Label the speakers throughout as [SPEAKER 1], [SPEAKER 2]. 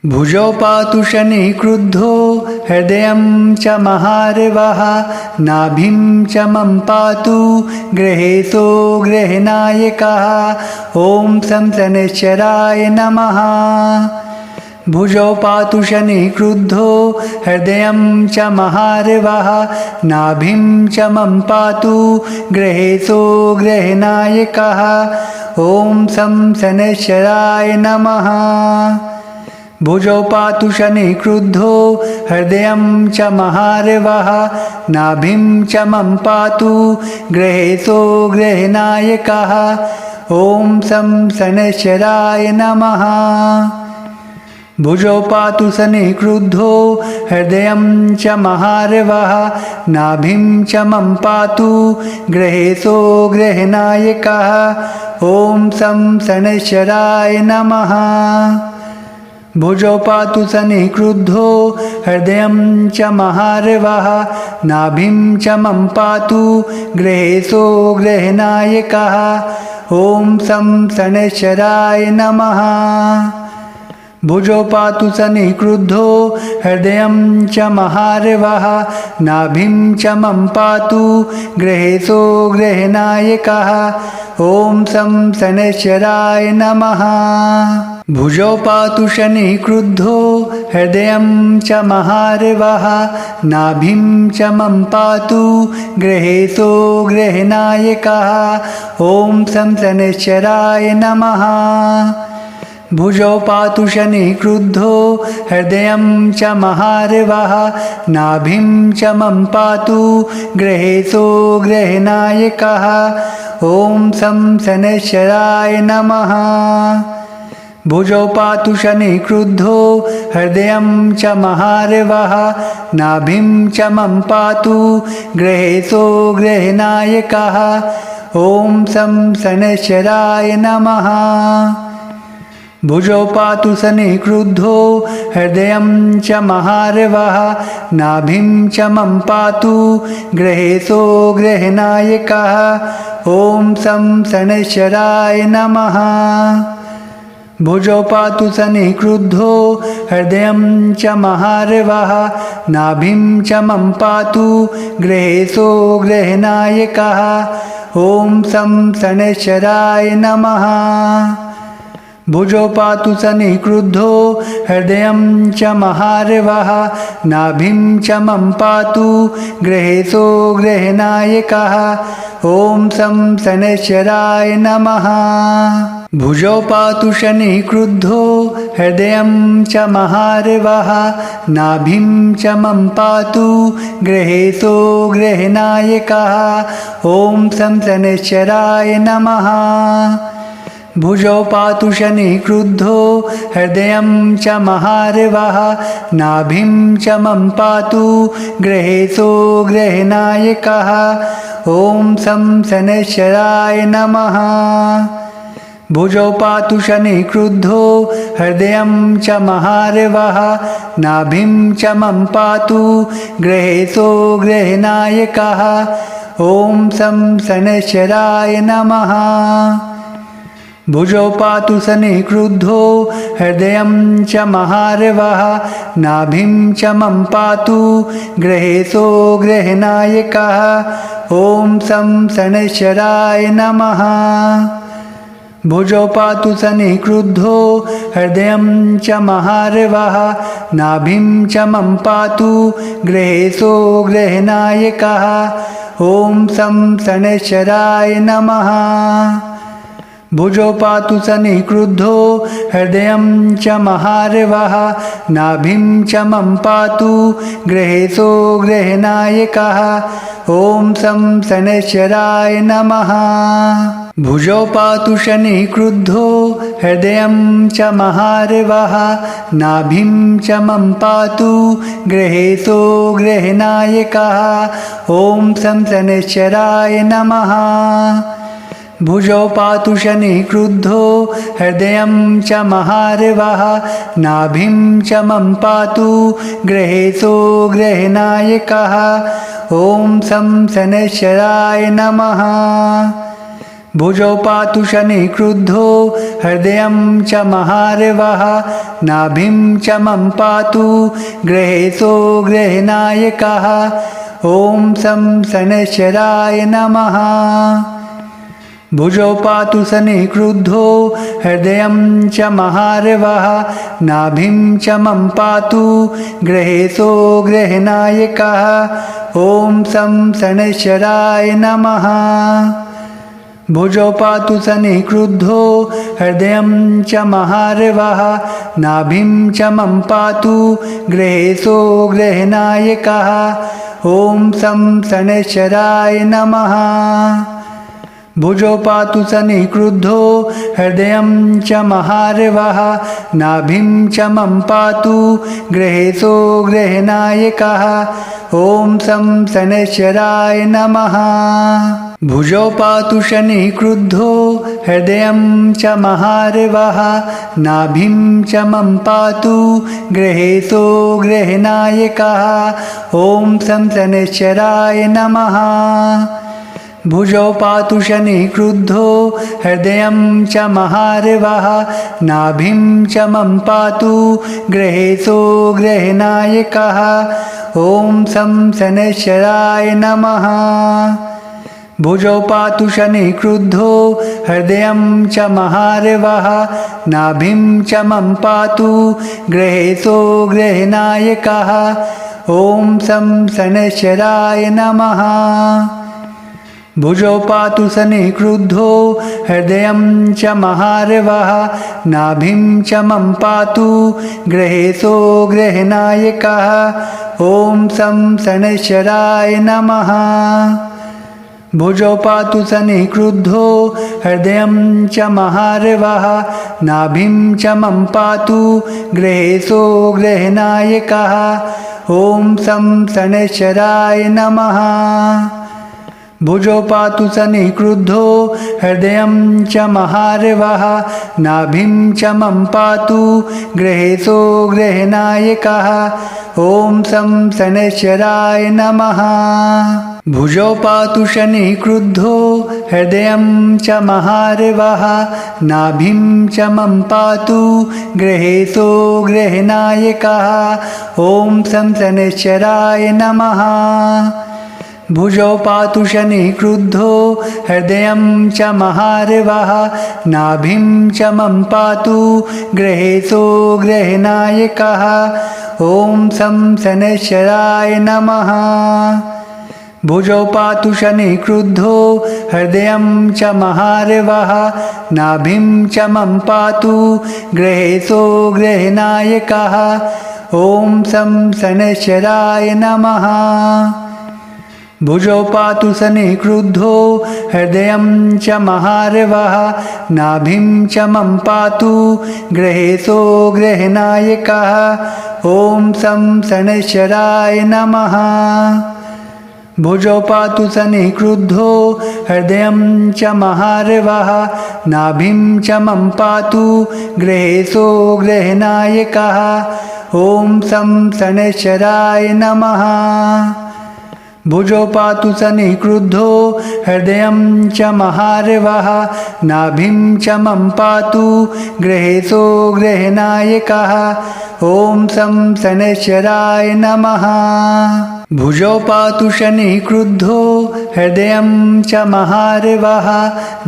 [SPEAKER 1] भुजौ पातु शनिः क्रुद्धो हृदयं च महार्वः नाभिं च मम पातु गृहेशो गृहनायकः ॐ शं शनैश्चराय नमः। भुजौ पातु शनिः क्रुद्धो हृदयं च महार्वः नाभिं च मम पातु गृहेशो गृहनायकः ॐ शं शनैश्चराय नमः। भुजौ पातु शनिः क्रुद्धो हृदयं च महार्वः नाभिं च मम पातु गृहेशो गृहनायकः ॐ शं शनैश्चराय नमः। भुजौ पातु शनिः क्रुद्धो हृदयं च महार्वः नाभिं च मम पातु गृहेशो गृहनायकः ॐ शं शनैश्चराय नमः। भुजौ पातु शनिः क्रुद्धो हृदयं च महार्वः नाभिं च मम पातु गृहेशो गृहनायकः ॐ शं शनैश्चराय नमः। भुजौ पातु शनिः क्रुद्धो हृदयं च महार्वः नाभिं च मम पातु गृहेशो गृहनायकः ॐ शं शनैश्चराय नमः। भुजौ पातु शनिः क्रुद्धो हृदयं च महार्वः नाभिं च मम पातु गृहेशो गृहनायकः ॐ शं शनैश्चराय नमः। भुजौ पातु शनिः क्रुद्धो हृदयं च महार्वः नाभिं च मम पातु गृहेशो गृहनायकः ॐ शं शनैश्चराय नमः। भुजौ पातु शनिः क्रुद्धो हृदयं च महार्वः नाभिं च मम पातु गृहेशो गृहनायकः ॐ शं शनैश्चराय नमः। भुजौ पातु शनिः क्रुद्धो हृदयं च महार्वः नाभिं च मम पातु गृहेशो गृहनायकः ॐ शं शनैश्चराय नमः। भुजौ पातु शनिः क्रुद्धो हृदयं च महार्वः नाभिं च मम पातु गृहेशो गृहनायकः ॐ शं शनैश्चराय नमः। भुजौ पातु शनिः क्रुद्धो हृदयं च महार्वः नाभिं च मम पातु गृहेशो गृहनायकः ॐ शं शनैश्चराय नमः। भुजौ पातु शनिः क्रुद्धो हृदयं च महार्वः नाभिं च मम पातु गृहेशो गृहनायकः ॐ शं शनैश्चराय नमः। भुजौ पातु शनिः क्रुद्धो हृदयं च महार्वः नाभिं च मम पातु गृहेशो गृहनायकः ॐ शं शनैश्चराय नमः। भुजौ पातु शनिः क्रुद्धो हृदयं च महार्वः नाभिं च मम पातु गृहेशो गृहनायकः ॐ शं शनैश्चराय नमः। भुजौ पातु शनिः क्रुद्धो हृदयं च महार्वः नाभिं च मम पातु गृहेशो गृहनायकः ॐ शं शनैश्चराय नमः। भुजौ पातु शनिः क्रुद्धो हृदयं च महार्वः नाभिं च मम पातु गृहेशो गृहनायकः ॐ शं शनैश्चराय नमः। भुजौ पातु शनिः क्रुद्धो हृदयं च महार्वः नाभिं च मम पातु गृहेशो गृहनायकः ॐ शं शनैश्चराय नमः। भुजौ पातु शनिः क्रुद्धो हृदयं च महार्वः नाभिं च मम पातु गृहेशो गृहनायकः ॐ शं शनैश्चराय नमः। भुजौ पातु शनिः क्रुद्धो हृदयं च महार्वः नाभिं च मम पातु गृहेशो गृहनायकः ॐ शं शनैश्चराय नमः। भुजौ पातु शनि क्रुद्धो हृदयं च महार्वः नाभिं च मम पातु गृहेशो गृहनायकः ॐ सं शनैश्चराय नमः भुजौ पातु शनि क्रुद्धो हृदयं च महार्वः नाभिं च मम पातु गृहेशो गृहनायकः ॐ सं शनैश्चराय नमः भुजौ पातु शनि क्रुद्धो हृदयं च महार्वः नाभिं च मम पातु गृहेशो गृहनायकः ॐ सं शनैश्चराय नमः भुजौ पातु शनि क्रुद्धो हृदयं च महार्वः नाभिं च मम पातु गृहेशो गृहनायकः ॐ सं शनैश्चराय नमः भुजौ पातु शनि क्रुद्धो हृदयं च महार्वः नाभिं च मम पातु गृहेशो गृहनायकः ॐ सं शनैश्चराय नमः भुजौ पातु शनि क्रुद्धो हृदयं च महार्वः नाभिं च मम पातु गृहेशो गृहनायकः ॐ सं शनैश्चराय नमः भुजौ पातु शनि क्रुद्धो हृदयं च महार्वः नाभिं च मम पातु गृहेशो गृहनायकः ॐ सं शनैश्चराय नमः भुजौ पातु शनि क्रुद्धो हृदयं च महार्वः नाभिं च मम पातु गृहेशो गृहनायकः ॐ सं शनैश्चराय नमः भुजौ पातु शनि क्रुद्धो हृदयं च महार्वः नाभिं च मम पातु गृहेशो गृहनायकः ॐ सं शनैश्चराय नमः भुजौ पातु शनि क्रुद्धो हृदयं च महार्वः नाभिं च मम पातु गृहेशो गृहनायकः ॐ सं शनैश्चराय नमः भुजौ पातु शनि क्रुद्धो हृदयं च महार्वः नाभिं च मम पातु गृहेशो गृहनायकः ॐ सं शनैश्चराय नमः भुजौ पातु शनि क्रुद्धो हृदयं च महार्वः नाभिं च मम पातु गृहेशो गृहनायकः ॐ सं शनैश्चराय नमः भुजौ पातु शनि क्रुद्धो हृदयं च महार्वः नाभिं च मम पातु गृहेशो गृहनायकः ॐ सं शनैश्चराय नमः भुजौ पातु शनि क्रुद्धो हृदयं च महार्वः नाभिं च मम पातु गृहेशो गृहनायकः ॐ सं शनैश्चराय नमः भुजौ पातु शनि क्रुद्धो हृदयं च महार्वः नाभिं च मम पातु गृहेशो गृहनायकः ॐ सं शनैश्चराय नमः भुजौ पातु शनि क्रुद्धो हृदयं च महार्वः नाभिं च मम पातु गृहेशो गृहनायकः ॐ सं शनैश्चराय नमः भुजौ पातु शनि क्रुद्धो हृदयं च महार्वः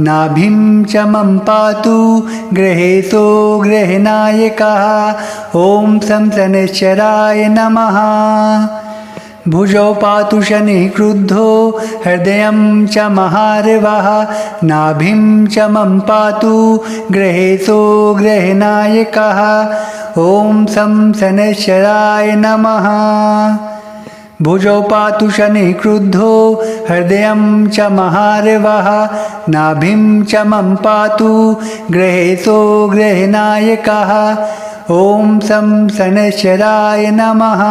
[SPEAKER 1] नाभिं च मम पातु गृहेशो गृहनायकः ॐ सं शनैश्चराय नमः भुजौ पातु शनि क्रुद्धो हृदयं च महार्वः नाभिं च मम पातु गृहेशो गृहनायकः ॐ सं शनैश्चराय नमः भुजौ पातु शनि क्रुद्धो हृदयं च महार्वः नाभिं च मम पातु गृहेशो गृहनायकः ॐ सं शनैश्चराय नमः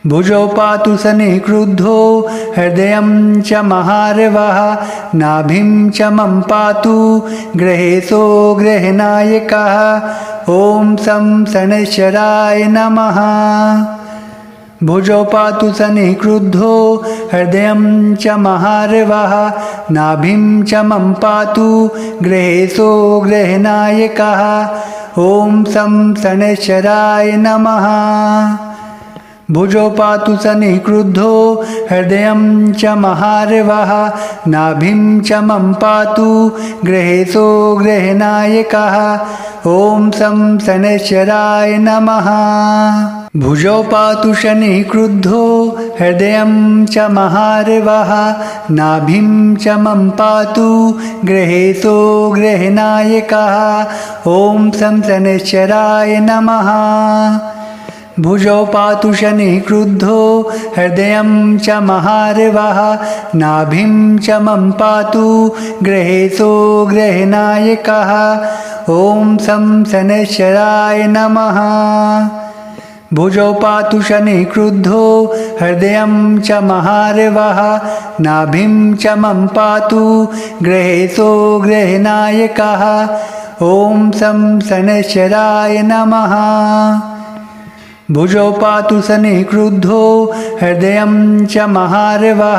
[SPEAKER 1] भुजौ पातु शनि क्रुद्धो हृदयं च महार्वः नाभिं च मम पातु गृहेशो गृहनायकः ॐ सं शनैश्चराय नमः भुजौ पातु शनि क्रुद्धो हृदयं च महार्वः नाभिं च मम पातु गृहेशो गृहनायकः ॐ सं शनैश्चराय नमः भुजौ पातु सनिक्रुद्धो हृदयं च महार्वः नाभिं च मम पातु गृहेशो गृहनायकः ॐ सं शनैश्चराय नमः भुजौ पातु शनिक्रुद्धो हृदयं च महार्वः नाभिं च मम पातु गृहेशो गृहनायकः ॐ सं शनैश्चराय नमः भुजौ पातु शनिक्रुद्धो हृदयं च महार्वः नाभिं च मम पातु गृहेशो गृहनायकः ॐ सं शनैश्चराय नमः भुजौ पातु शनिक्रुद्धो हृदयं च महार्वः नाभिं च मम पातु गृहेशो गृहनायकः ॐ सं शनैश्चराय नमः भुजौ पातु सनिक्रुद्धो हृदयं च महार्वः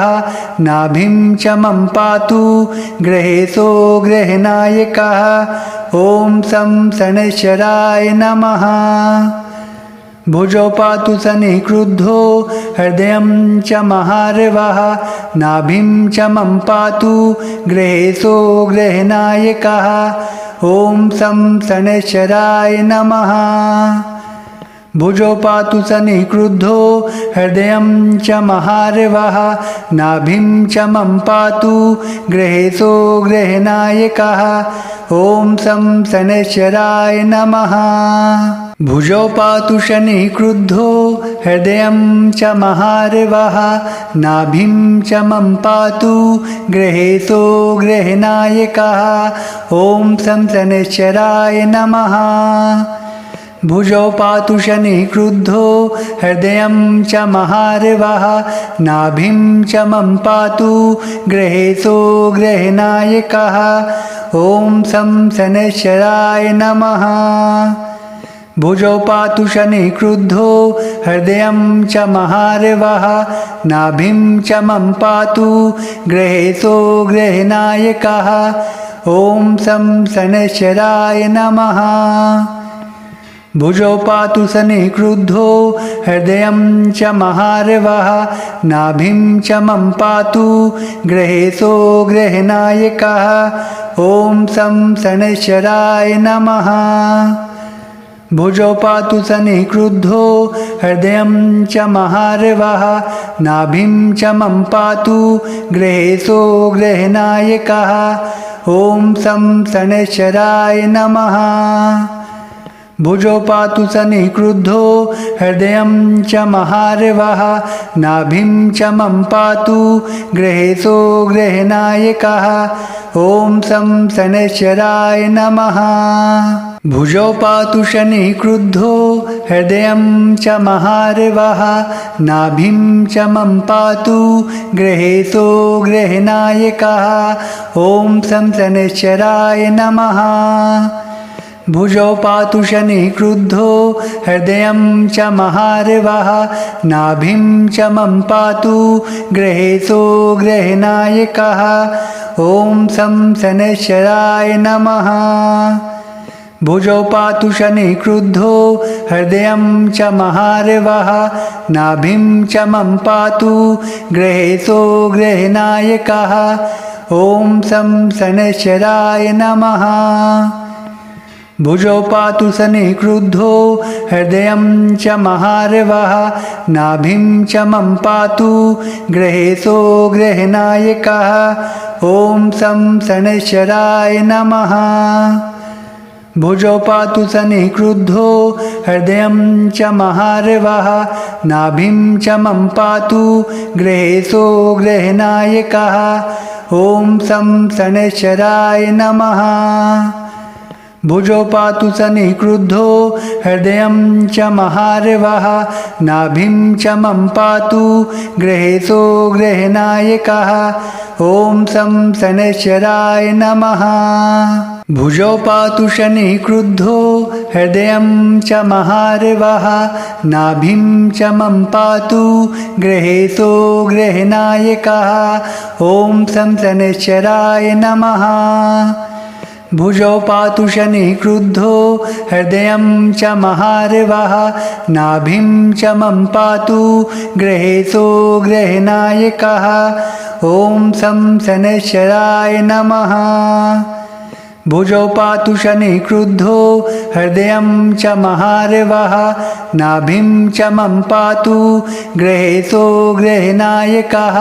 [SPEAKER 1] नाभिं च मम पातु गृहेशो गृहनायकः ॐ सं शनैश्चराय नमः भुजौ पातु सनिक्रुद्धो हृदयं च महार्वः नाभिं च मम पातु गृहेशो गृहनायकः ॐ सं शनैश्चराय नमः भुजौ पातु सनिक्रुद्धो हृदयं च महार्वः नाभिं च मम पातु गृहेशो गृहनायकः ॐ सं शनैश्चराय नमः भुजौ पातु शनिक्रुद्धो हृदयं च महार्वः नाभिं च मम पातु गृहेशो गृहनायकः ॐ सं शनैश्चराय नमः भुजौ पातु शनिक्रुद्धो हृदयं च महार्वः नाभिं च मम पातु गृहेशो गृहनायकः ॐ सं शनैश्चराय नमः भुजौ पातु शनिक्रुद्धो हृदयं च महार्वः नाभिं च मम पातु गृहेशो गृहनायकः ॐ सं शनैश्चराय नमः भुजौ पातु सनिक्रुद्धो हृदयं च महार्वः नाभिं च मम पातु गृहेशो गृहनायकः ॐ सं शनैश्चराय नमः भुजौ पातु सनिक्रुद्धो हृदयं च महार्वः नाभिं च मम पातु गृहेशो गृहनायकः ॐ सं शनैश्चराय नमः भुजौ पातु सनिक्रुद्धो हृदयं च महार्वः नाभिं च मम पातु गृहेशो गृहनायकः ॐ सं शनैश्चराय नमः भुजौ पातु शनिक्रुद्धो हृदयं च महार्वः नाभिं च मम पातु गृहेशो गृहनायकः ॐ सं शनैश्चराय नमः भुजौ पातु शनिक्रुद्धो हृदयं च महार्वः नाभिं च मम पातु गृहेशो गृहनायकः ॐ सं शनैश्चराय नमः भुजौ पातु शनिक्रुद्धो हृदयं च महार्वः नाभिं च मम पातु गृहेशो गृहनायकः ॐ सं शनैश्चराय नमः भुजौ पातु सनिक्रुद्धो हृदयं च महार्वः नाभिं च मम पातु गृहेशो गृहनायकः ॐ सं शनैश्चराय नमः भुजौ पातु सनिक्रुद्धो हृदयं च महार्वः नाभिं च मम पातु गृहेशो गृहनायकः ॐ सं शनैश्चराय नमः भुजौ पातु सनिक्रुद्धो हृदयं च महार्वः नाभिं च मम पातु गृहेशो गृहनायकः ॐ सं शनैश्चराय नमः भुजौ पातु शनिः क्रुद्धो हृदयं च महार्वः नाभिं च मम पातु गृहेशो गृहनायकः ॐ शं शनैश्चराय नमः भुजौ पातु शनिः क्रुद्धो हृदयं च महार्वः नाभिं च मम पातु गृहेशो गृहनायकः ॐ शं शनैश्चराय नमः भुजौ पातु शनिः क्रुद्धो हृदयं च महार्वः नाभिं च मम पातु गृहेशो गृहनायकः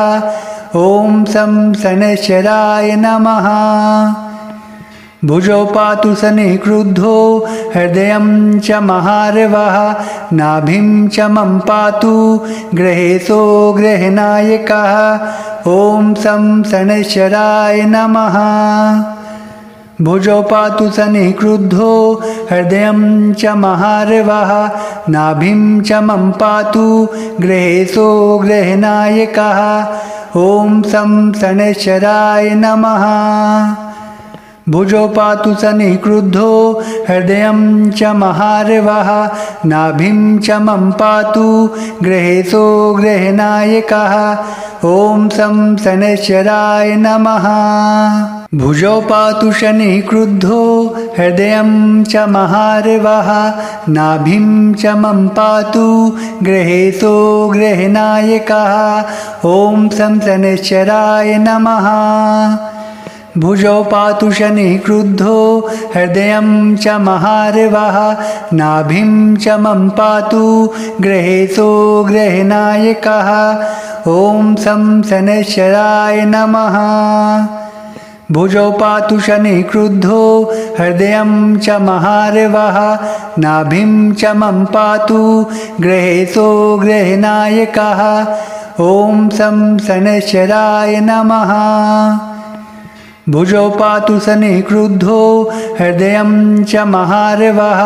[SPEAKER 1] ॐ शं शनैश्चराय नमः भुजौ पातु शनिः क्रुद्धो हृदयं च महार्वः नाभिं च मम पातु गृहेशो गृहनायकः ॐ शं शनैश्चराय नमः भुजौ पातु शनिः क्रुद्धो हृदयं च महार्वः नाभिं च मम पातु गृहेशो गृहनायकः ॐ शं शनैश्चराय नमः भुजौ पातु शनिः क्रुद्धो हृदयं च महार्वः नाभिं च मम पातु गृहेशो गृहनायकः ॐ शं शनैश्चराय नमः भुजौ पातु शनिः क्रुद्धो हृदयं च महार्वः नाभिं च मम पातु गृहेशो गृहनायकः ॐ शं शनैश्चराय नमः भुजौ पातु शनिः क्रुद्धो हृदयं च महार्वः नाभिं च मम पातु गृहेशो गृहनायकः ॐ शं शनैश्चराय नमः भुजौ पातु शनिः क्रुद्धो हृदयं च महार्वः नाभिं च मम पातु गृहेशो गृहनायकः ॐ शं शनैश्चराय नमः भुजौ पातु शनिः क्रुद्धो हृदयं च महार्वः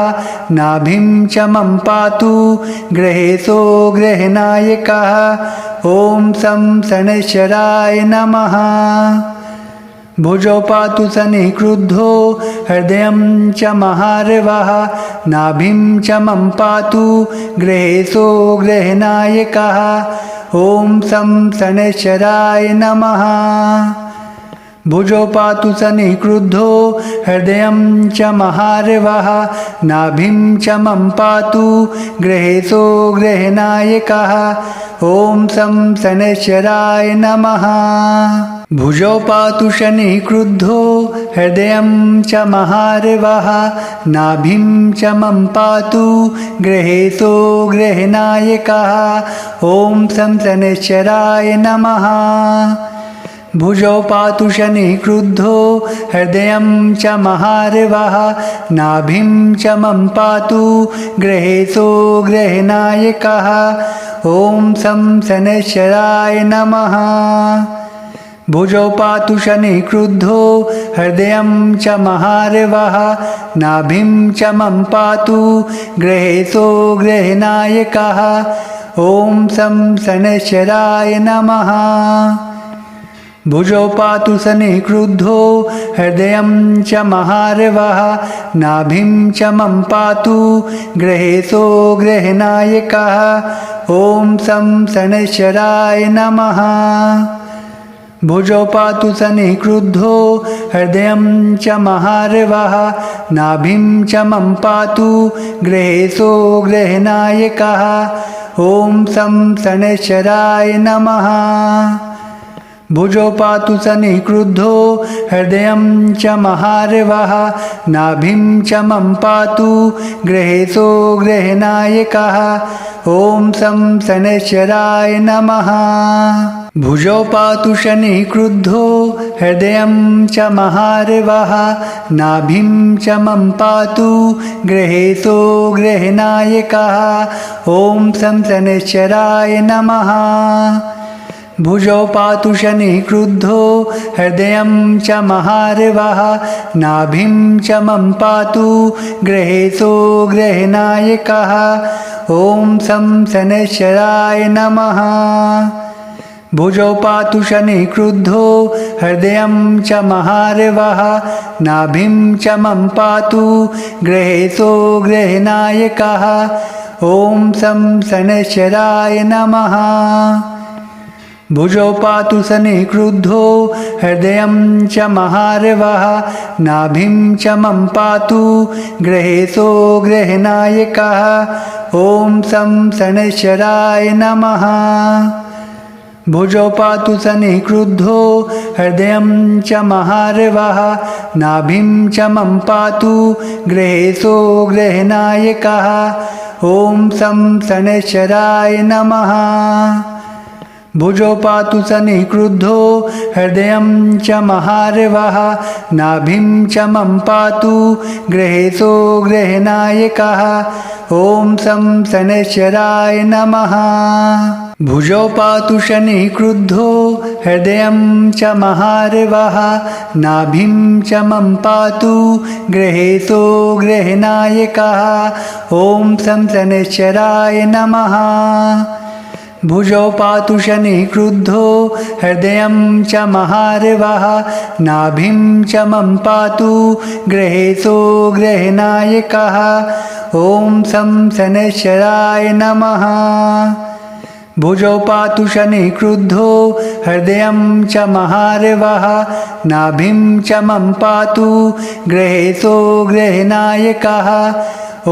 [SPEAKER 1] नाभिं च मम पातु गृहेशो गृहनायकः ॐ शं शनैश्चराय नमः भुजौ पातु शनिः क्रुद्धो हृदयं च महार्वः नाभिं च मम पातु गृहेशो गृहनायकः ॐ शं शनैश्चराय नमः भुजौ पातु शनिः क्रुद्धो हृदयं च महार्वः नाभिं च मम पातु गृहेशो गृहनायकः ॐ शं शनैश्चराय नमः भुजौ पातु शनिः क्रुद्धो हृदयं च महार्वः नाभिं च मम पातु गृहेशो गृहनायकः ॐ शं शनैश्चराय नमः भुजौ पातु शनिः क्रुद्धो हृदयं च महार्वः नाभिं च मम पातु गृहेशो गृहनायकः ॐ शं शनैश्चराय नमः भुजौ पातु शनिः क्रुद्धो हृदयं च महार्वः नाभिं च मम पातु गृहेशो गृहनायकः ॐ शं शनैश्चराय नमः भुजौ पातु शनिः क्रुद्धो हृदयं च महार्वः नाभिं च मम पातु गृहेशो गृहनायकः ॐ शं शनैश्चराय नमः भुजौ पातु शनिः क्रुद्धो हृदयं च महार्वः नाभिं च मम पातु गृहेशो गृहनायकः ॐ शं शनैश्चराय नमः भुजौ पातु शनिः क्रुद्धो हृदयं च महार्वः नाभिं च मम पातु गृहेशो गृहनायकः ॐ शं शनैश्चराय नमः भुजौ पातु शनिः क्रुद्धो हृदयं च महार्वः नाभिं च मम पातु गृहेशो गृहनायकः ॐ शं शनैश्चराय नमः भुजौ पातु शनिः क्रुद्धो हृदयं च महार्वः नाभिं च मम पातु गृहेशो गृहनायकः ॐ शं शनैश्चराय नमः भुजौ पातु शनि क्रुद्धो हृदयं च महार्वः नाभिं च मम पातु गृहेशो गृहनायकः ॐ सं शनैश्चराय नमः भुजौ पातु शनि क्रुद्धो हृदयं च महार्वः नाभिं च मम पातु गृहेशो गृहनायकः ॐ सं शनैश्चराय नमः भुजौ पातु शनि क्रुद्धो हृदयं च महार्वः नाभिं च मम पातु गृहेशो गृहनायकः ॐ सं शनैश्चराय नमः भुजौ पातु शनि क्रुद्धो हृदयं च महार्वः नाभिं च मम पातु गृहेशो गृहनायकः ॐ सं शनैश्चराय नमः भुजौ पातु शनि क्रुद्धो हृदयं च महार्वः नाभिं च मम पातु गृहेशो गृहनायकः ॐ सं शनैश्चराय नमः भुजौ पातु शनि क्रुद्धो हृदयं च महार्वः नाभिं च मम पातु गृहेशो गृहनायकः ॐ सं शनैश्चराय नमः भुजौ पातु शनि क्रुद्धो हृदयं च महार्वः नाभिं च मम पातु गृहेशो गृहनायकः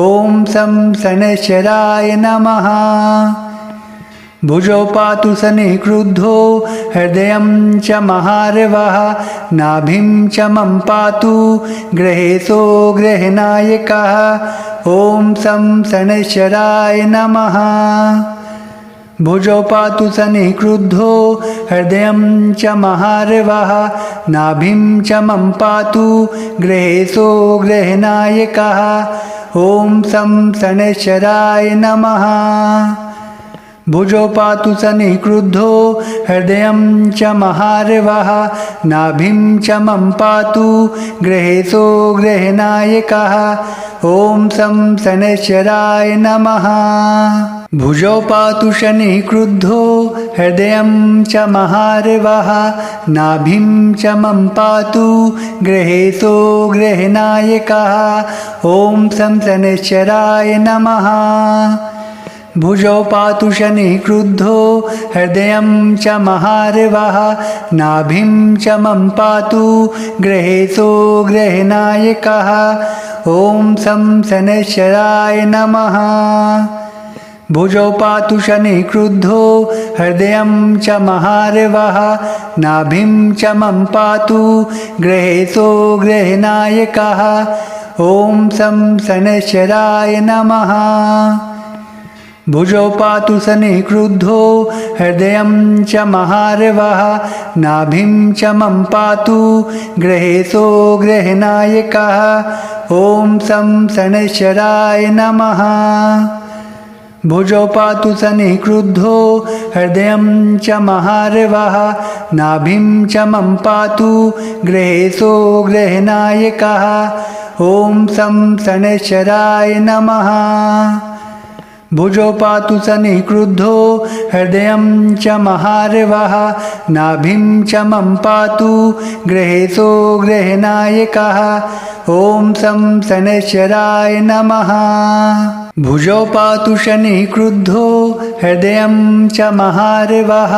[SPEAKER 1] ॐ सं शनैश्चराय नमः भुजौ पातु शनि क्रुद्धो हृदयं च महार्वः नाभिं च मम पातु गृहेशो गृहनायकः ॐ सं शनैश्चराय नमः भुजौ पातु शनि क्रुद्धो हृदयं च महार्वः नाभिं च मम पातु गृहेशो गृहनायकः ॐ सं शनैश्चराय नमः भुजौ पातु शनि क्रुद्धो हृदयं च महार्वः नाभिं च मम पातु गृहेशो गृहनायकः ॐ सं शनैश्चराय नमः भुजौ पातु शनि क्रुद्धो हृदयं च महार्वः नाभिं च मम पातु गृहेशो गृहनायकः ॐ सं शनैश्चराय नमः भुजौ पातु शनि क्रुद्धो हृदयं च महार्वः नाभिं च मम पातु गृहेशो गृहनायकः ॐ सं शनैश्चराय नमः भुजौ पातु शनि क्रुद्धो हृदयं च महार्वः नाभिं च मम पातु गृहेशो गृहनायकः ॐ सं शनैश्चराय नमः भुजौ पातु शनि क्रुद्धो हृदयं च महार्वः नाभिं च मम पातु गृहेशो गृहनायकः ॐ सं शनैश्चराय नमः भुजौ पातु शनि क्रुद्धो हृदयं च महार्वः नाभिं च मम पातु गृहेशो गृहनायकः ॐ सं शनैश्चराय नमः भुजौ पातु शनि क्रुद्धो हृदयं च महार्वः नाभिं च मम पातु गृहेशो गृहनायकः ॐ सं शनैश्चराय नमः भुजौ पातु शनि क्रुद्धो हृदयं च महार्वः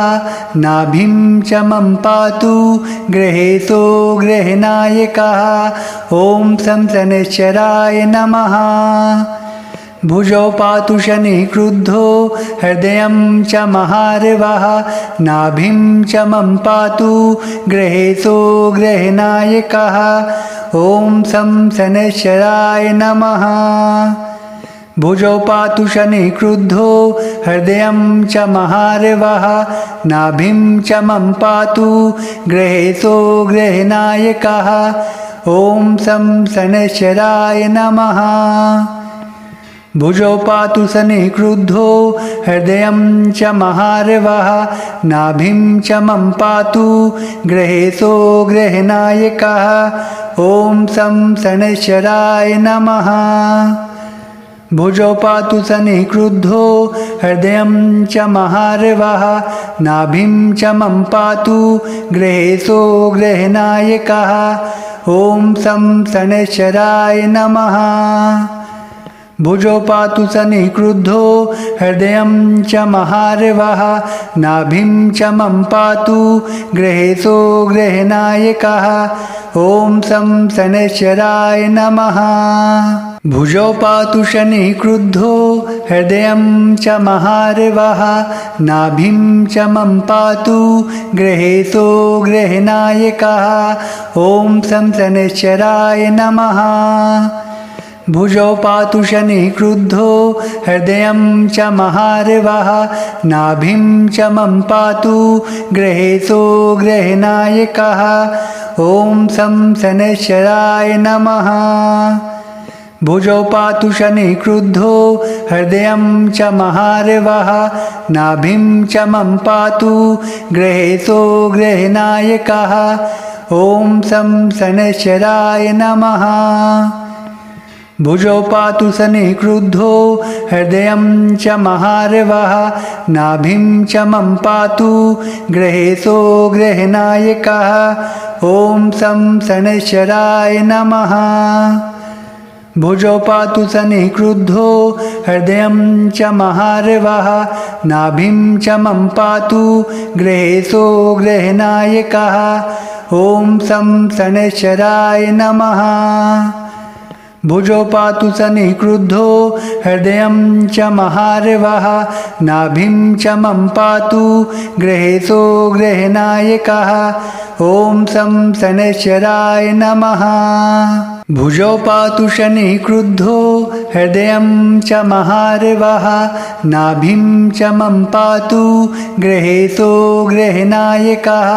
[SPEAKER 1] नाभिं च मम पातु गृहेशो गृहनायकः ॐ सं शनैश्चराय नमः भुजौ पातु शनि क्रुद्धो हृदयं च महार्वः नाभिं च मम पातु गृहेशो गृहनायकः ॐ सं शनैश्चराय नमः भुजौ पातु शनि क्रुद्धो हृदयं च महार्वः नाभिं च मम पातु गृहेशो गृहनायकः ॐ सं शनैश्चराय नमः भुजौ पातु शनि क्रुद्धो हृदयं च महार्वः नाभिं च मम पातु गृहेशो गृहनायकः ॐ सं शनैश्चराय नमः भुजौ पातु शनि क्रुद्धो हृदयं च महार्वः नाभिं च मम पातु गृहेशो गृहनायकः ॐ सं शनैश्चराय नमः भुजौ पातु सनिक्रुद्धो हृदयं च महार्वः नाभिं च मम पातु गृहेशो गृहनायकः ॐ सं शनैश्चराय नमः भुजौ पातु शनिक्रुद्धो हृदयं च महार्वः नाभिं च मम पातु गृहेशो गृहनायकः ॐ सं शनैश्चराय नमः भुजौ पातु शनिक्रुद्धो हृदयं च महार्वः नाभिं च मम पातु गृहेशो गृहनायकः ॐ सं शनैश्चराय नमः भुजौ पातु शनिक्रुद्धो हृदयं च महार्वः नाभिं च मम पातु गृहेशो गृहनायकः ॐ सं शनैश्चराय नमः भुजौ पातु सनिक्रुद्धो हृदयं च महार्वः नाभिं च मम पातु गृहेशो गृहनायकः ॐ सं शनैश्चराय नमः भुजौ पातु सनिक्रुद्धो हृदयं च महार्वः नाभिं च मम पातु गृहेशो गृहनायकः ॐ सं शनैश्चराय नमः भुजौ पातु सनिक्रुद्धो हृदयं च महार्वः नाभिं च मम पातु गृहेशो गृहनायकः ॐ सं शनैश्चराय नमः भुजौ पातु शनिक्रुद्धो हृदयं च महार्वः नाभिं च मम पातु गृहेशो गृहनायकः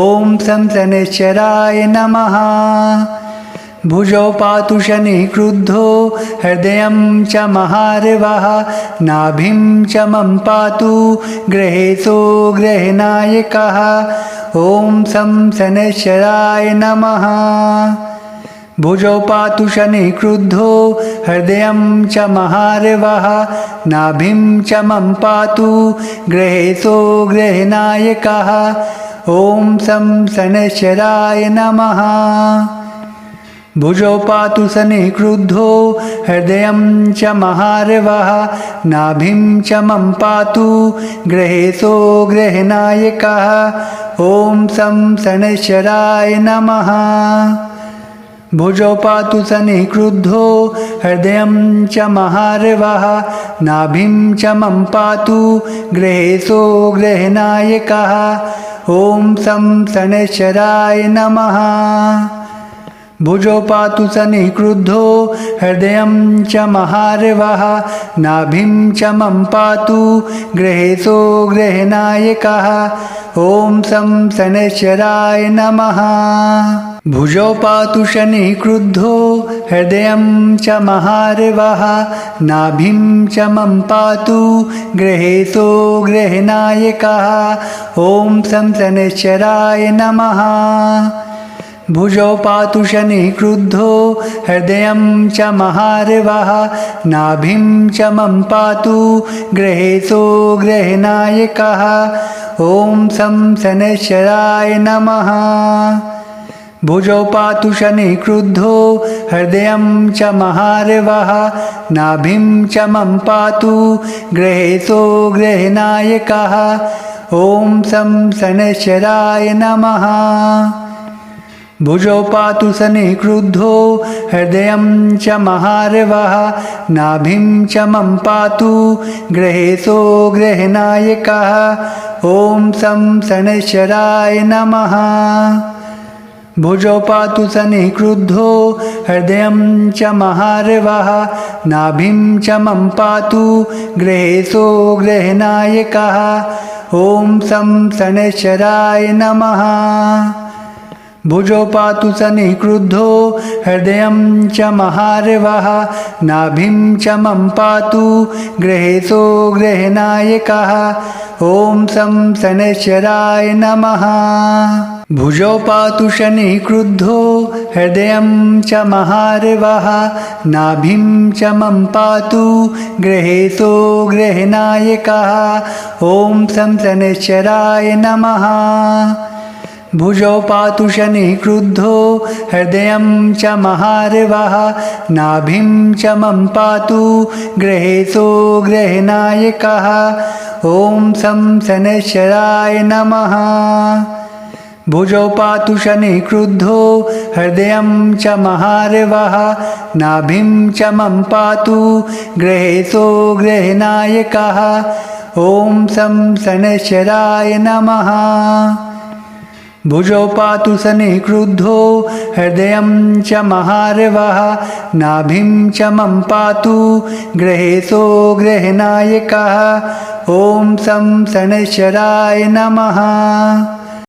[SPEAKER 1] ॐ सं शनैश्चराय नमः भुजौ पातु शनिक्रुद्धो हृदयं च महार्वः नाभिं च मम पातु गृहेशो गृहनायकः ॐ सं शनैश्चराय नमः भुजौ पातु शनिक्रुद्धो हृदयं च महार्वः नाभिं च मम पातु गृहेशो गृहनायकः ॐ सं शनैश्चराय नमः भुजौ पातु सनिक्रुद्धो हृदयं च महार्वः नाभिं च मम पातु गृहेशो गृहनायकः ॐ सं शनैश्चराय नमः भुजौ पातु सनिक्रुद्धो हृदयं च महार्वः नाभिं च मम पातु गृहेशो गृहनायकः ॐ सं शनैश्चराय नमः भुजौ पातु सनिक्रुद्धो हृदयं च महार्वः नाभिं च मम पातु गृहेशो गृहनायकः ॐ सं शनैश्चराय नमः भुजौ पातु शनिक्रुद्धो हृदयं च महार्वः नाभिं च मम पातु गृहेशो गृहनायकः ॐ सं शनैश्चराय नमः भुजौ पातु शनिक्रुद्धो हृदयं च महार्वः नाभिं च मम पातु गृहेशो गृहनायकः ॐ सं शनैश्चराय नमः भुजौ पातु शनिक्रुद्धो हृदयं च महार्वः नाभिं च मम पातु गृहेशो गृहनायकः ॐ सं शनैश्चराय नमः भुजौ पातु सनिक्रुद्धो हृदयं च महार्वः नाभिं च मम पातु गृहेशो गृहनायकः ॐ सं शनैश्चराय नमः भुजौ पातु सनिक्रुद्धो हृदयं च महार्वः नाभिं च मम पातु गृहेशो गृहनायकः ॐ सं शनैश्चराय नमः भुजौ पातु सनिक्रुद्धो हृदयं च महार्वः नाभिं च मम पातु गृहेशो गृहनायकः ॐ सं शनैश्चराय नमः। भुजौ पातु शनिः क्रुद्धो हृदयं च महार्वः नाभिं च मम पातु गृहेशो गृहनायकः ॐ शं शनैश्चराय नमः भुजौ पातु शनिः क्रुद्धो हृदयं च महार्वः नाभिं च मम पातु गृहेशो गृहनायकः ॐ शं शनैश्चराय नमः भुजौ पातु शनिः क्रुद्धो हृदयं च महार्वः नाभिं च मम पातु गृहेशो गृहनायकः ॐ शं शनैश्चराय नमः भुजौ पातु शनिः क्रुद्धो हृदयं च महार्वः नाभिं च मम पातु गृहेशो गृहनायकः ॐ शं शनैश्चराय नमः